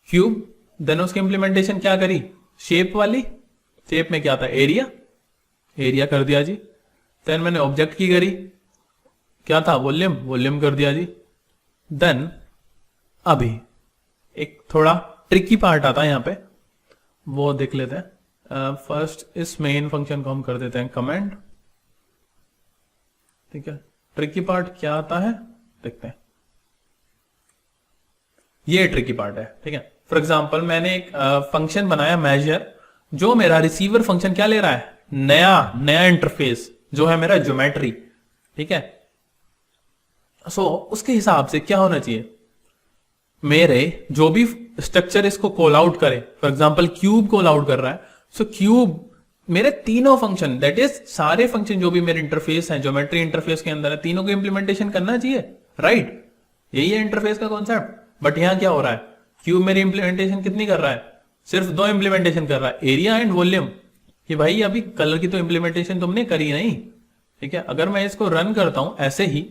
क्यूब, देन उसकी इंप्लीमेंटेशन क्या करी, शेप वाली, शेप में क्या था, एरिया, एरिया कर दिया जी। देन मैंने ऑब्जेक्ट की करी, क्या था, वॉल्यूम, वॉल्यूम कर दिया जी। देन अभी एक थोड़ा ट्रिकी पार्ट आता है यहां पे, वो देख लेते हैं। फर्स्ट इस मेन फंक्शन को हम कर देते हैं कमेंट। ठीक है, ट्रिकी पार्ट क्या आता है देखते हैं, ये ट्रिकी पार्ट है। ठीक है, फॉर एग्जांपल मैंने एक फंक्शन बनाया मेजर, जो मेरा रिसीवर फंक्शन क्या ले रहा है, नया इंटरफेस जो है मेरा ज्योमेट्री। ठीक है, सो उसके हिसाब से क्या होना चाहिए, मेरे जो भी स्ट्रक्चर इसको कॉल आउट करे, for example cube call out कर रहा है, सो क्यूब मेरे तीनों फंक्शन, दैट इज सारे फंक्शन जो भी मेरे इंटरफेस है, ज्योमेट्री इंटरफेस के अंदर है, तीनों को इंप्लीमेंटेशन करना चाहिए, राइट। यही है इंटरफेस का कॉन्सेप्ट। बट यहां क्या हो रहा है, क्यूब मेरी इंप्लीमेंटेशन कितनी कर रहा है, सिर्फ 2 इंप्लीमेंटेशन कर रहा है, एरिया एंड वॉल्यूम। कि भाई अभी कलर की तो इंप्लीमेंटेशन तुमने करी नहीं, ठीक है। अगर मैं इसको रन करता हूं ऐसे ही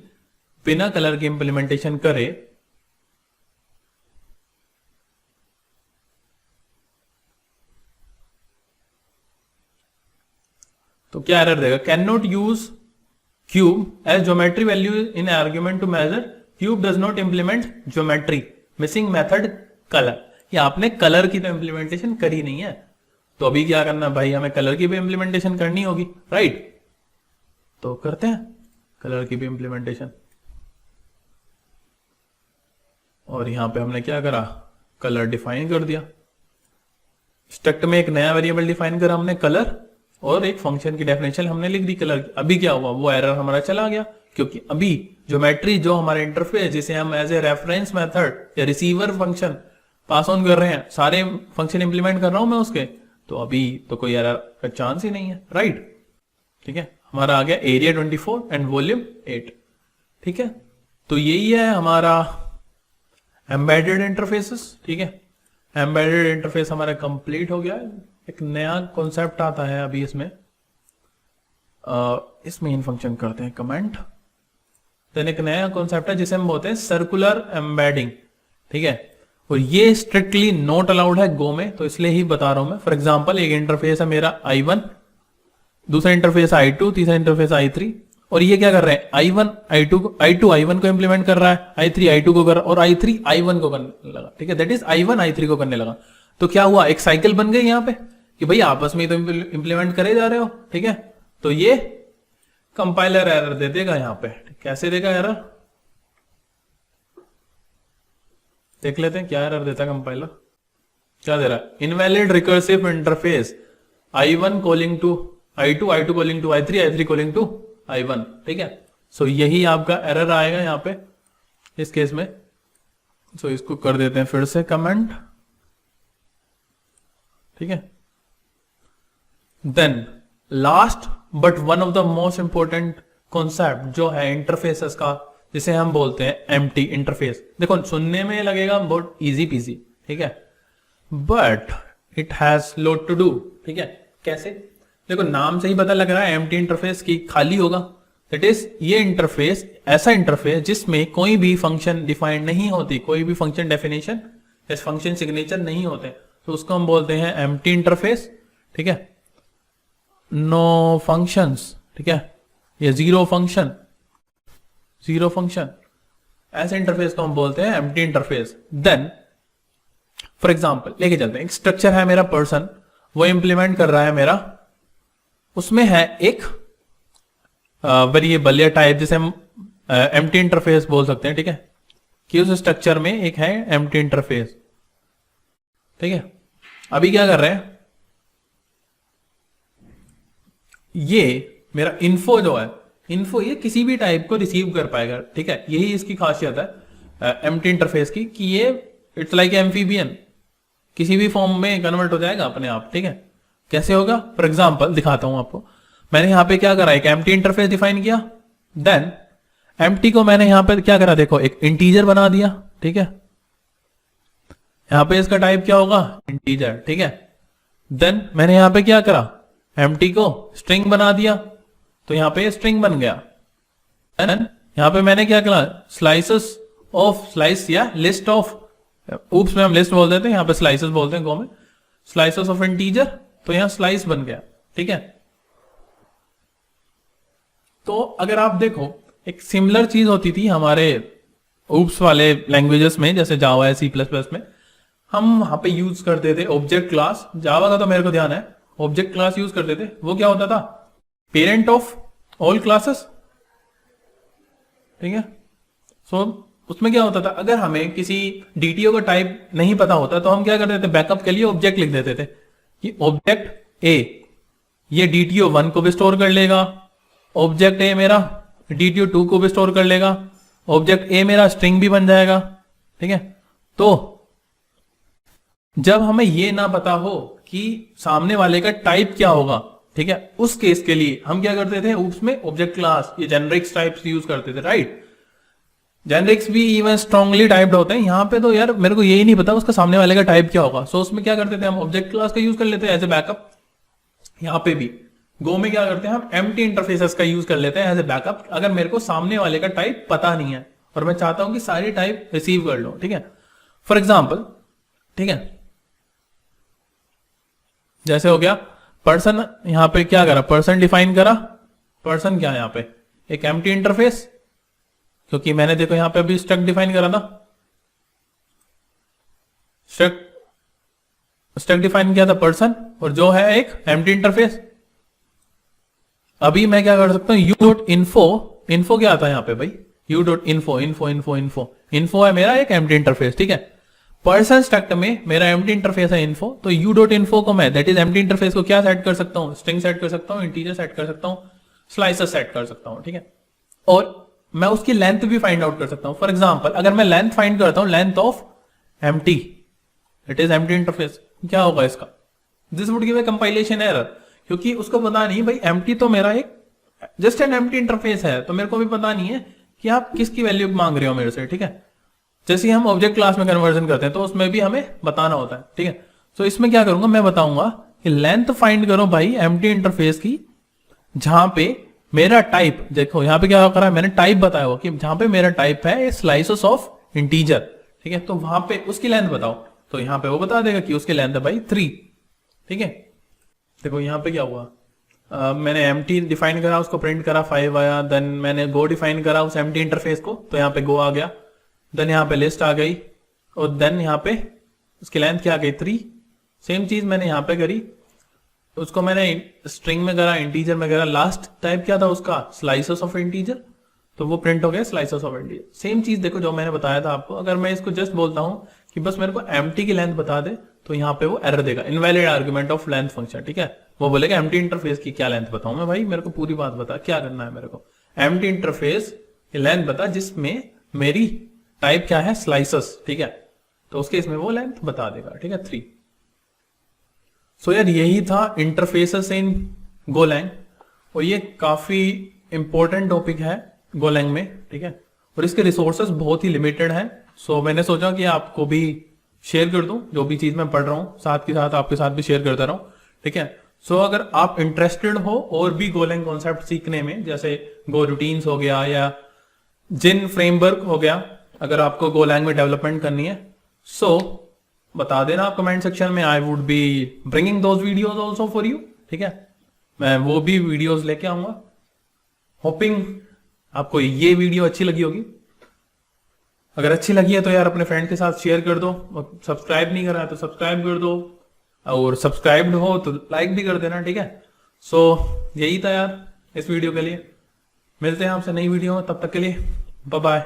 बिना कलर की इंप्लीमेंटेशन करे, तो क्या एरर देगा, cannot use cube as geometry value in argument to measure, cube does not implement geometry, missing method colour. ये आपने कलर की तो इंप्लीमेंटेशन करी नहीं है, तो अभी क्या करना भाई, हमें कलर की भी इंप्लीमेंटेशन करनी होगी, राइट। तो करते हैं कलर की भी इंप्लीमेंटेशन। और यहां पे हमने क्या करा, कलर डिफाइन कर दिया। स्ट्रक्ट में एक नया वेरिएबल डिफाइन करा हमने कलर, और एक फंक्शन की डेफिनेशन हमने लिख दी कलर की। अभी क्या हुआ, वो एरर हमारा चला गया, क्योंकि अभी ज्योमेट्री जो हमारे इंटरफेस जिसे हम एज ए रेफरेंस मेथड या रिसीवर फंक्शन पास ऑन कर रहे हैं, सारे फंक्शन इंप्लीमेंट कर रहा हूं मैं उसके, तो अभी तो कोई एरर का चांस ही नहीं है, राइट। ठीक है, हमारा आ गया एरिया 24 एंड वॉल्यूम 8। ठीक है, तो यही है हमारा एम्बेडेड इंटरफेसेस। ठीक है, एम्बेडेड इंटरफेस हमारा कंप्लीट हो गया है। एक नया कॉन्सेप्ट आता है अभी इसमें, इस मेन फंक्शन करते हैं कमेंट, देन एक नया कॉन्सेप्ट है जिसे हम बोलते हैं सर्कुलर एम्बेडिंग। ठीक है, और ये स्ट्रिक्टली नॉट अलाउड है गो में, तो इसलिए ही बता रहा हूं मैं। फॉर एग्जांपल एक इंटरफेस है मेरा I1, दूसरा इंटरफेस I2, तीसरा इंटरफेस I3, और ये क्या कर रहे हैं, I1 I2 I1 को इंप्लीमेंट कर रहा है, I3 I2 को कर रहा है, और I3 I1 को करने लगा। ठीक है, दैट इज I1 I3 को करने लगा। तो क्या हुआ, एक साइकिल बन गई यहां पे कि भाई आपस में ही तो इंप्लीमेंट करे जा रहे हो। ठीक है, तो ये कंपाइलर एरर दे देगा यहां पे। कैसे देगा एरर, देख लेते हैं क्या एरर देता है कंपाइलर। क्या दे रहा है, invalid recursive interface I1 calling to I2, I2 calling to I3, I3 calling to I1। ठीक है, सो यही आपका एरर आएगा यहां पे इस केस में। सो इसको कर देते हैं फिर से कमेंट। ठीक है, then last but one of the most important concept जो है इंटरफेसेस का, जिसे हम बोलते हैं एम्प्टी इंटरफेस। देखो सुनने में लगेगा बहुत इजी पीजी, ठीक है, but it has load to do. ठीक है, कैसे, देखो नाम से ही पता लग रहा है एम्प्टी इंटरफेस की खाली होगा। दैट इज ये इंटरफेस ऐसा इंटरफेस जिसमें कोई भी फंक्शन डिफाइंड नहीं होती, कोई भी फंक्शन डेफिनेशन या फंक्शन सिग्नेचर नहीं होते, तो उसको हम बोलते हैं एम्प्टी इंटरफेस। ठीक है, नो फंक्शंस, ठीक है, या जीरो फंक्शन, ऐसे इंटरफेस को हम बोलते हैं empty interface. Then for example लेके चलते हैं, एक स्ट्रक्चर है मेरा पर्सन, वो इंप्लीमेंट कर रहा है मेरा, उसमें है एक वेरिएबल या टाइप जिसे हम एम्प्टी इंटरफेस बोल सकते हैं। ठीक है, कि उस स्ट्रक्चर में एक है एम्प्टी इंटरफेस। ठीक है, अभी क्या कर रहे हैं, ये मेरा इन्फो जो है, इन्फो ये किसी भी टाइप को रिसीव कर पाएगा। ठीक है, यही इसकी खासियत है एम्प्टी इंटरफेस की, कि ये इट्स लाइक एम्फीबियन, किसी भी फॉर्म में कन्वर्ट हो जाएगा अपने आप। ठीक है, कैसे होगा, फॉर एग्जांपल दिखाता हूं आपको। मैंने यहां पे क्या करा, एक एम्प्टी इंटरफेस डिफाइन किया, देन एम्प्टी को मैंने यहां पे क्या करा, देखो एक इंटीजर बना दिया। ठीक है, यहां पे इसका टाइप क्या होगा, इंटीजर। ठीक है, देन मैंने यहां पे क्या करा, एम्प्टी को स्ट्रिंग बना दिया, तो यहां पे स्ट्रिंग बन गया। देन यहां पे मैंने क्या करा, स्लाइसेस ऑफ, स्लाइस या लिस्ट ऑफ, ऊप्स में हम लिस्ट बोल देते हैं, यहां पे स्लाइसेस बोलते हैं गो में, स्लाइसेस ऑफ इंटीजर, तो यहां स्लाइस बन गया। ठीक है, तो अगर आप देखो एक सिमिलर चीज होती थी हमारे ऊप्स वाले लैंग्वेजेस में, जैसे जावा है, C++ में, हम वहां पे यूज करते थे ऑब्जेक्ट क्लास। जावा का तो मेरे को ध्यान है, ऑब्जेक्ट क्लास यूज करते थे। वो क्या होता था, पेरेंट ऑफ ऑल क्लासेस। ठीक है, सो उसमें क्या होता था, अगर हमें किसी डीटीओ का टाइप नहीं पता होता तो हम क्या करते थे, बैकअप के लिए ऑब्जेक्ट लिख देते थे कि ऑब्जेक्ट ए ये डीटीओ 1 को भी स्टोर कर लेगा, ऑब्जेक्ट ए मेरा डीटीओ 2 को भी स्टोर कर लेगा, ऑब्जेक्ट ए मेरा स्ट्रिंग भी बन जाएगा। ठीक है, तो जब हमें ये ना पता हो कि सामने वाले का टाइप क्या होगा, ठीक है, उस केस के लिए हम क्या करते थे, उसमें ऑब्जेक्ट क्लास ये जेनरिक्स टाइप्स यूज करते थे, राइट। जेनरिक्स भी इवन स्ट्रांगली टाइप्ड होते हैं। यहां पे तो यार मेरे को यही नहीं पता उसका सामने वाले का टाइप क्या होगा, सो उसमें क्या करते थे हम, ऑब्जेक्ट क्लास का यूज कर लेते हैं एज ए बैकअप। यहां पे भी गो में क्या करते हैं हम, एम्प्टी इंटरफेसेस का यूज कर लेते हैं एज ए बैकअप, अगर मेरे को सामने वाले का टाइप पता नहीं है और मैं चाहता हूं कि सारी टाइप रिसीव कर लो, ठीक है। फॉर एग्जाम्पल, ठीक है, जैसे हो गया पर्सन, यहां पे क्या करा, पर्सन डिफाइन करा। पर्सन क्या है यहाँ पे, एक एम्प्टी इंटरफेस, क्योंकि मैंने देखो यहां पे अभी स्ट्रक्ट डिफाइन करा था, स्ट्रक्ट डिफाइन किया था पर्सन, और जो है एक एम्प्टी इंटरफेस। अभी मैं क्या कर सकता हूं, यू डॉट इन्फो, इन्फो क्या आता है यहाँ पे भाई, U dot info, info info info info है मेरा एक एम्प्टी इंटरफेस, ठीक है। पर्सन स्ट्रक्ट में मेरा एम्प्टी इंटरफेस है इन्फो, तो यू डॉट इन्फो को मैं दैट इज एम्प्टी इंटरफेस को क्या सेट कर सकता हूँ, स्ट्रिंग सेट कर सकता हूँ, इंटीजर सेट कर सकता हूँ, स्लाइसर सेट कर सकता हूँ, ठीक है। और मैं उसकी लेंथ भी फाइंड आउट कर सकता हूँ। फॉर एग्जाम्पल, अगर मैं लेंथ फाइंड करता हूँ, length of empty, it is empty interface, क्या होगा इसका, this would give a compilation error, क्योंकि उसको पता नहीं भाई एम्प्टी तो मेरा एक जस्ट एन एम्प्टी इंटरफेस है, तो मेरे को भी पता नहीं है कि आप किसकी वैल्यू मांग रहे हो मेरे से, ठीक है। जैसे हम ऑब्जेक्ट क्लास में कन्वर्जन करते हैं तो उसमें भी हमें बताना होता है, ठीक है। तो इसमें क्या करूंगा, मैं बताऊंगा कि लेंथ फाइंड करो भाई एम्प्टी इंटरफेस की, जहां पे मेरा टाइप, देखो यहां पे क्या करा, मैंने टाइप बताया हुआ कि जहां पे मेरा टाइप है स्लाइसेस ऑफ इंटीजर, ठीक है, तो वहां पे उसकी लेंथ बताओ, तो यहां पे वो बता देगा कि उसकी लेंथ है भाई 3, ठीक है। देखो यहां पे क्या हुआ, मैंने एम्प्टी डिफाइन करा, उसको प्रिंट करा, 5 आया, देन मैंने गो डिफाइन करा उस एम्प्टी इंटरफेस को, तो यहाँ पे गो आ गया, देन यहाँ पे लिस्ट आ गई, और देन यहाँ पे उसकी लेंथ क्या आ गई 3। सेम चीज मैंने यहाँ पे करी, उसको मैंने स्ट्रिंग में करा, इंटीजर में करा, लास्ट टाइप क्या था उसका, स्लाइसेस ऑफ इंटीजर, तो वो प्रिंट हो गया स्लाइसेस ऑफ इंटीजर। सेम चीज देखो जो मैंने बताया था आपको, अगर मैं इसको जस्ट बोलता हूं कि बस मेरे को एम्प्टी की लेंथ बता दे, तो यहाँ पे वो एरर देगा, invalid argument of length function, ठीक है। वो बोलेगा एम्प्टी इंटरफेस की क्या लेंथ बताऊं मैं, भाई मेरे को पूरी बात बता, क्या करना है मेरे को, एम्प्टी इंटरफेस की लेंथ बता जिसमें मेरी टाइप क्या है, स्लाइसेस, ठीक है, तो उसके इसमें वो लेंथ बता देगा, ठीक है, 3। सो यार यही था इंटरफेसेस इन गोलैंग, और ये काफी इंपॉर्टेंट टॉपिक है गोलैंग में, ठीक है, और इसके रिसोर्सेज बहुत ही लिमिटेड हैं। सो मैंने सोचा कि आपको भी शेयर कर दूं, जो भी चीज मैं पढ़ रहा हूं साथ के साथ आपके साथ भी शेयर करता रहूं, ठीक है। सो अगर आप इंटरेस्टेड हो और भी गोलैंग कॉन्सेप्ट सीखने में, जैसे गो रूटीन्स हो गया या जिन फ्रेमवर्क हो गया, अगर आपको गोलैंग में डेवलपमेंट करनी है, सो बता देना आप कमेंट सेक्शन में, I would be bringing those videos also for you, ठीक है, मैं वो भी वीडियोज लेके आऊंगा। होपिंग आपको ये वीडियो अच्छी लगी होगी, अगर अच्छी लगी है तो यार अपने फ्रेंड के साथ शेयर कर दो, और सब्सक्राइब नहीं करा है तो सब्सक्राइब कर दो, और सब्सक्राइब्ड हो तो लाइक भी कर देना, ठीक है। सो यही था यार इस वीडियो के लिए, मिलते हैं आपसे नई वीडियो में, तब तक के लिए बाय बाय।